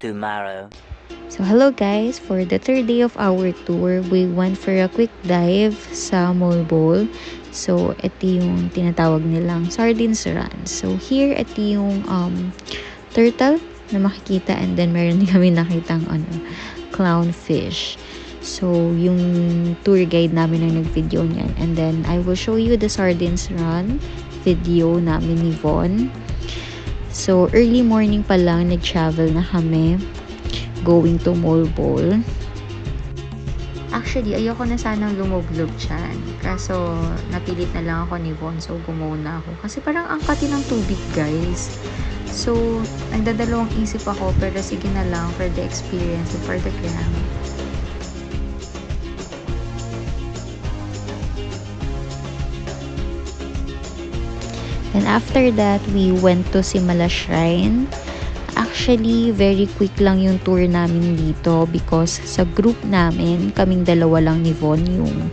tomorrow. So hello guys, for the third day of our tour, we went for a quick dive sa Mole Bowl. So ito yung tinatawag nilang Sardines Run. So here, ito yung turtle na makikita, and then meron din kami nakitang clownfish. So yung tour guide namin ang nag-video niyan. And then I will show you the Sardines Run video namin ni Von. So early morning pa lang nag-travel na kami going to Mole Bowl. Actually, ayoko na sanang lumublob dyan. Kaso, napilit na lang ako ni Von. So, gumuna ako. Kasi parang ang kati ng tubig, guys. So, nagdadalawang isip ako. Pero sige na lang for the experience and for the gram. And after that, we went to Simala Shrine. Actually, very quick lang yung tour namin dito because sa group namin, kaming dalawa lang ni Von yung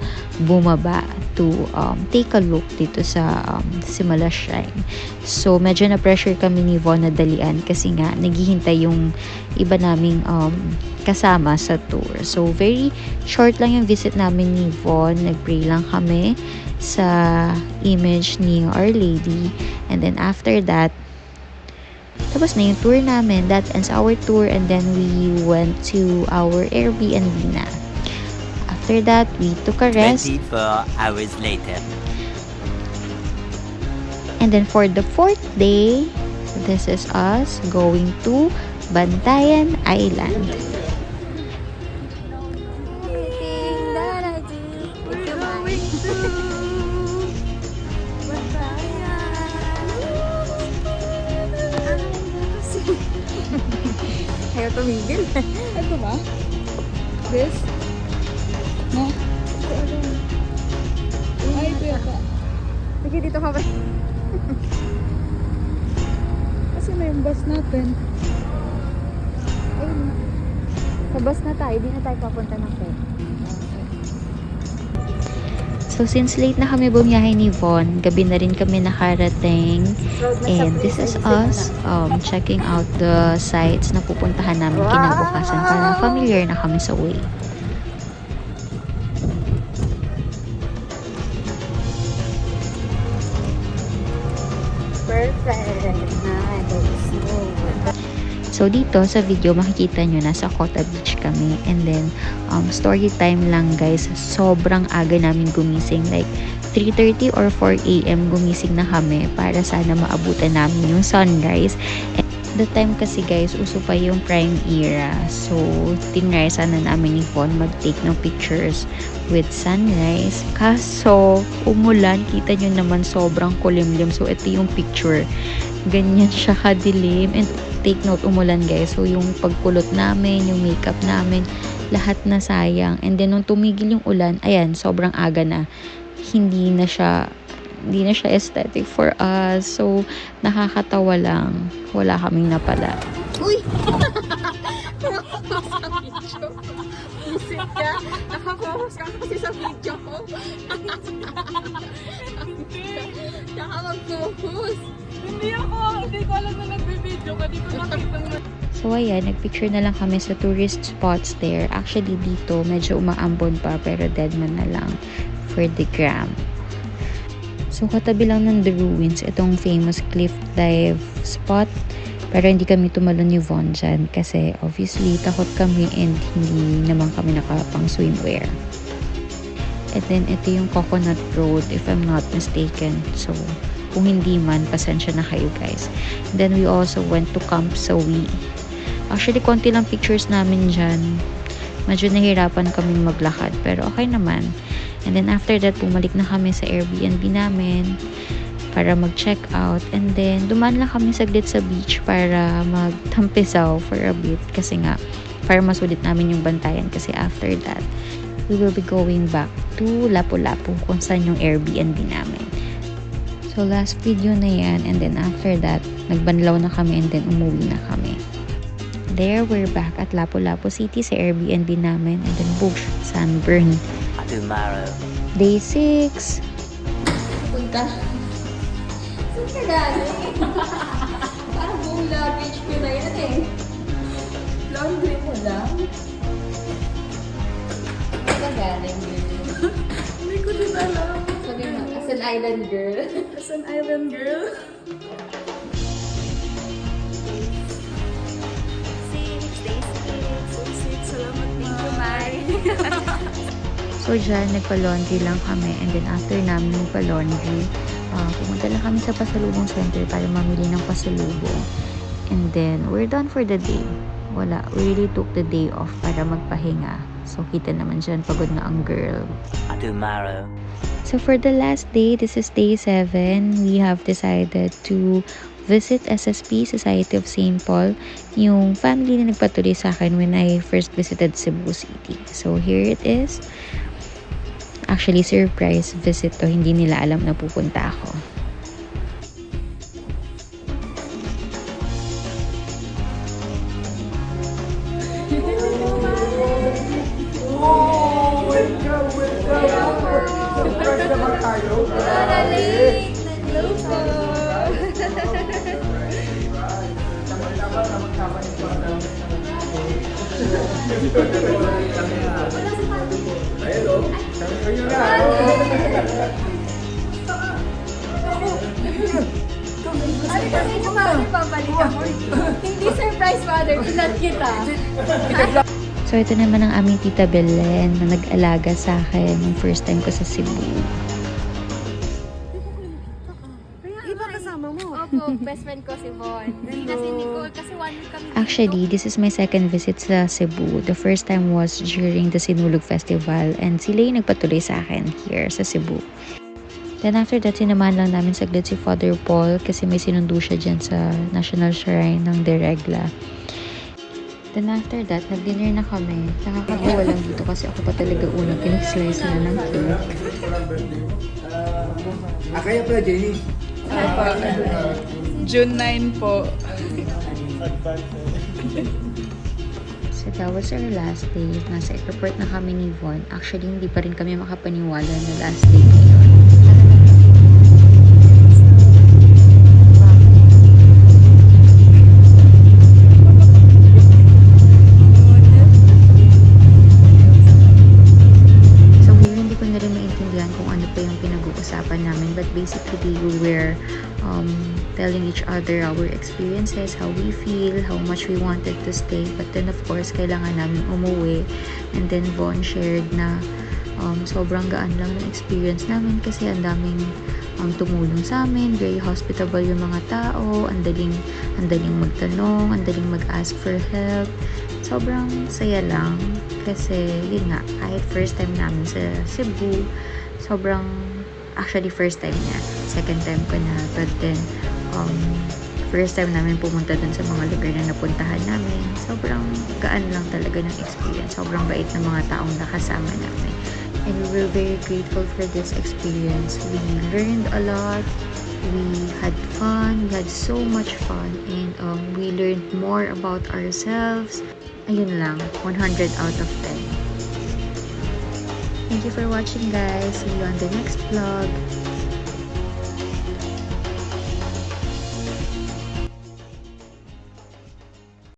bumaba to take a look dito sa Simala Shrine. So, medyo na-pressure kami ni Von na dalian kasi nga naghihintay yung iba naming kasama sa tour. So, very short lang yung visit namin ni Von. Nag-pray lang kami sa image ni Our Lady. And then after that, tapos na yung tour namin. That ends our tour, and then we went to our Airbnb na. After that, we took a rest. 24 hours later. And then for the fourth day, this is us going to Bantayan Island. Ayaw tumigil. Ito ba? This? No? Ay, ito yata. Sige, dito ka ba? Kasi may bus natin. Ayun. Sa bus na tayo. Di na tayo papunta ng Fed. So, since late na kami bumiyahe ni Von, gabi na rin kami nakarating. And this is us checking out the sites na pupuntahan namin kinabukasan para familiar na kami sa way. Perfect. Nice. So, dito sa video, makikita nyo nasa Kota Beach kami. And then, story time lang guys. Sobrang aga namin gumising. Like, 3:30 or 4 a.m. gumising na kami para sana maabutan namin yung sunrise. And the time kasi guys, uso pa yung prime era. So, tinry sana namin ni Von mag-take ng pictures with sunrise. Kaso, umulan. Kita nyo naman sobrang kulimlim. So, ito yung picture. Ganyan siya kadilim. And take note, umulan guys. So, yung pagkulot namin, yung makeup namin, lahat na sayang. And then, nung tumigil yung ulan, ayan, sobrang aga na. Hindi na siya aesthetic for us. So, nakakatawa lang. Wala kaming napala. Uy! Isip ka. Nakapokus ka kasi sa video ko. Tsaka mag-focus. Hindi ko alam na nagbe-video ka. Di ko nakita mo. So, ayan, nagpicture na lang kami sa tourist spots there. Actually, dito, medyo umaambon pa, pero dead man na lang for the gram. So, katabi lang ng The Ruins, itong famous cliff dive spot. Pero hindi kami tumalon ni Von dyan kasi obviously takot kami and hindi naman kami nakapang swimwear. And then, ito yung Coconut Road if I'm not mistaken. So, kung hindi man, pasensya na kayo guys. And then, we also went to Camp Sawi. Actually, konti lang pictures namin dyan. Medyo nahirapan kami maglakad pero okay naman. And then, after that, bumalik na kami sa Airbnb namin para mag-check out. And then, dumaan lang kami saglit sa beach para magtampisaw for a bit. Kasi nga, para masulit namin yung Bantayan. Kasi after that, we will be going back to Lapu-Lapu kung saan yung Airbnb namin. So, last video na yan. And then, after that, nagbanlaw na kami and then umuwi na kami. There, we're back at Lapu-Lapu City sa Airbnb namin. And then, boom, sunburn. Tomorrow. Day 6. Punta. Saan ka galing? Parang buong luggage ko na yan eh. Laundry mo lang? Galing, girl. Hindi ko din alam. Sabi mo, as an island girl. As an island girl. Salamat, thank you, Mai. So dyan, nagpa-laundry lang kami, and then after namin magpa-laundry, pumunta lang kami sa pasalubong center para mamili ng pasalubong. And then, we're done for the day. Wala, we really took the day off para magpahinga. So kita naman dyan, pagod na ang girl. Tomorrow. So for the last day, this is day 7, we have decided to visit SSP, Society of St. Paul, yung family na nagpatuloy sa akin when I first visited Cebu City. So here it is. Actually, surprise visit to. Hindi nila alam na pupunta ako. Ano kasi yung mami pabalik ako? Hindi surprise, father. Kinat kita. So ito naman ang aming tita Belen na nag-alaga sa akin nung first time ko sa Cebu. Iba kasama mo. Opo, best friend ko si Von. Hindi na si Nicole kasi 1 week kami dito. Actually, this is my second visit sa Cebu. The first time was during the Sinulog Festival, and sila yung nagpatuloy sa akin here sa Cebu. Then after that, sinamahan lang namin saglit si Father Paul kasi may sinundo siya dyan sa National Shrine ng Deregla. Then after that, nag-dinner na kami. Nakakagawa lang dito kasi ako pa talaga unang pinag-slice na ng cake. Kaya pala, Jenny. June 9 po. So that was our last day. Nasa airport na kami ni Von. Actually, hindi pa rin kami makapaniwala na last day ngayon. So here, hindi ko na rin maintindihan kung ano pa yung pinag-uusapan namin. But basically, we were telling each other our experiences, how we feel, how much we wanted to stay. But then of course, kailangan namin umuwi. And then Von shared na sobrang gaan lang ng experience namin kasi ang daming tumulong sa amin. Very hospitable yung mga tao. Ang daling magtanong, ang daling mag-ask for help. Sobrang saya lang kasi yun nga, kahit first time namin sa Cebu, sobrang actually first time niya. Second time ko na. But then, first time namin pumunta dun sa mga lugar na napuntahan namin. Sobrang gaan lang talaga ng experience. Sobrang bait ng mga taong nakasama namin. And we were very grateful for this experience. We learned a lot. We had fun. We had so much fun. And we learned more about ourselves. Ayun lang. 100 out of 10. Thank you for watching, guys. See you on the next vlog.